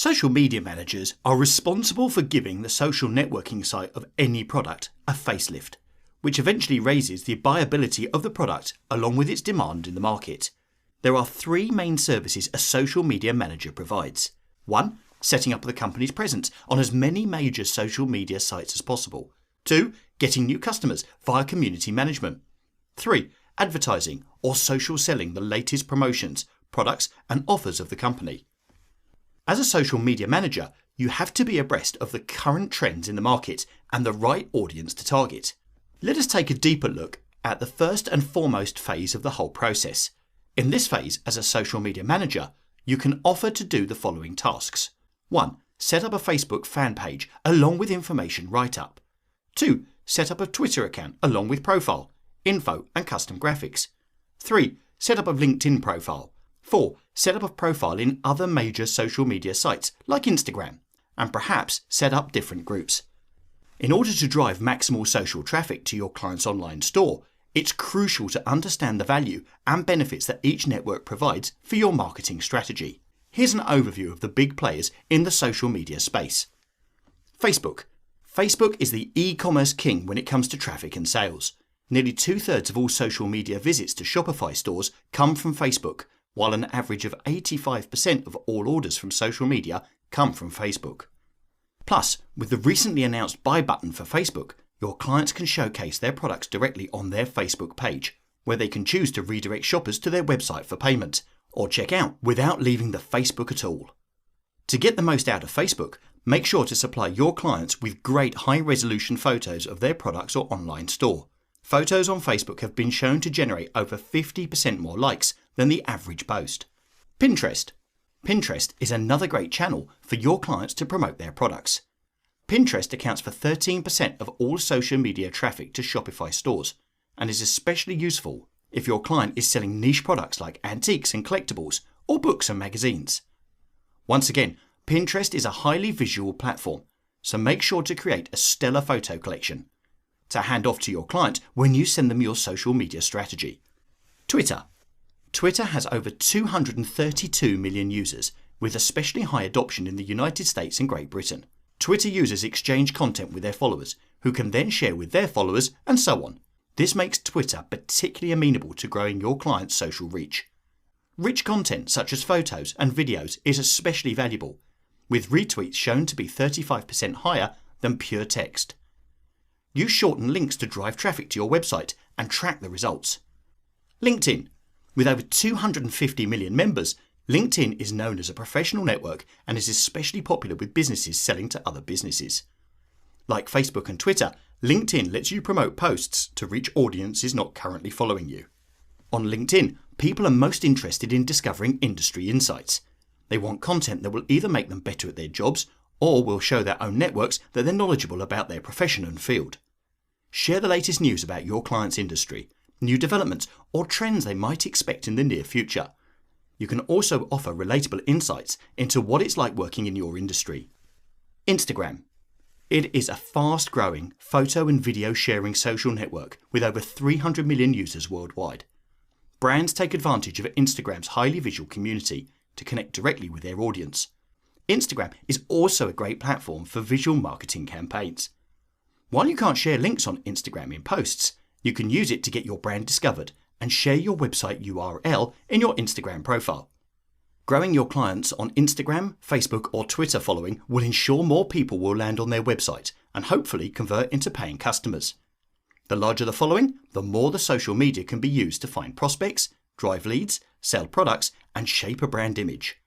Social media managers are responsible for giving the social networking site of any product a facelift, which eventually raises the buyability of the product along with its demand in the market. There are three main services a social media manager provides. 1. Setting up the company's presence on as many major social media sites as possible. 2. Getting new customers via community management. 3. Advertising or social selling the latest promotions, products and offers of the company. As a social media manager, you have to be abreast of the current trends in the market and the right audience to target. Let us take a deeper look at the first and foremost phase of the whole process. In this phase, as a social media manager, you can offer to do the following tasks. 1. Set up a Facebook fan page along with information write-up. 2. Set up a Twitter account along with profile, info and custom graphics. 3. Set up a LinkedIn profile. 4. Set up a profile in other major social media sites like Instagram, and perhaps set up different groups. In order to drive maximal social traffic to your client's online store, it's crucial to understand the value and benefits that each network provides for your marketing strategy. Here's an overview of the big players in the social media space. Facebook. Facebook is the e-commerce king when it comes to traffic and sales. Nearly 2/3 of all social media visits to Shopify stores come from Facebook, while an average of 85% of all orders from social media come from Facebook. Plus, with the recently announced buy button for Facebook, your clients can showcase their products directly on their Facebook page, where they can choose to redirect shoppers to their website for payment, or check out without leaving the Facebook at all. To get the most out of Facebook, make sure to supply your clients with great high-resolution photos of their products or online store. Photos on Facebook have been shown to generate over 50% more likes than the average post. Pinterest. Pinterest is another great channel for your clients to promote their products. Pinterest accounts for 13% of all social media traffic to Shopify stores and is especially useful if your client is selling niche products like antiques and collectibles or books and magazines. Once again, Pinterest is a highly visual platform, so make sure to create a stellar photo collection to hand off to your client when you send them your social media strategy. Twitter. Twitter has over 232 million users, with especially high adoption in the United States and Great Britain. Twitter users exchange content with their followers, who can then share with their followers, and so on. This makes Twitter particularly amenable to growing your client's social reach. Rich content such as photos and videos is especially valuable, with retweets shown to be 35% higher than pure text. Use shortened links to drive traffic to your website and track the results. LinkedIn. With over 250 million members, LinkedIn is known as a professional network and is especially popular with businesses selling to other businesses. Like Facebook and Twitter, LinkedIn lets you promote posts to reach audiences not currently following you. On LinkedIn, people are most interested in discovering industry insights. They want content that will either make them better at their jobs or will show their own networks that they're knowledgeable about their profession and field. Share the latest news about your client's industry, new developments or trends they might expect in the near future. You can also offer relatable insights into what it's like working in your industry. Instagram. It is a fast-growing photo and video sharing social network with over 300 million users worldwide. Brands take advantage of Instagram's highly visual community to connect directly with their audience. Instagram is also a great platform for visual marketing campaigns. While you can't share links on Instagram in posts, you can use it to get your brand discovered and share your website URL in your Instagram profile. Growing your clients on Instagram, Facebook or Twitter following will ensure more people will land on their website and hopefully convert into paying customers. The larger the following, the more the social media can be used to find prospects, drive leads, sell products and shape a brand image.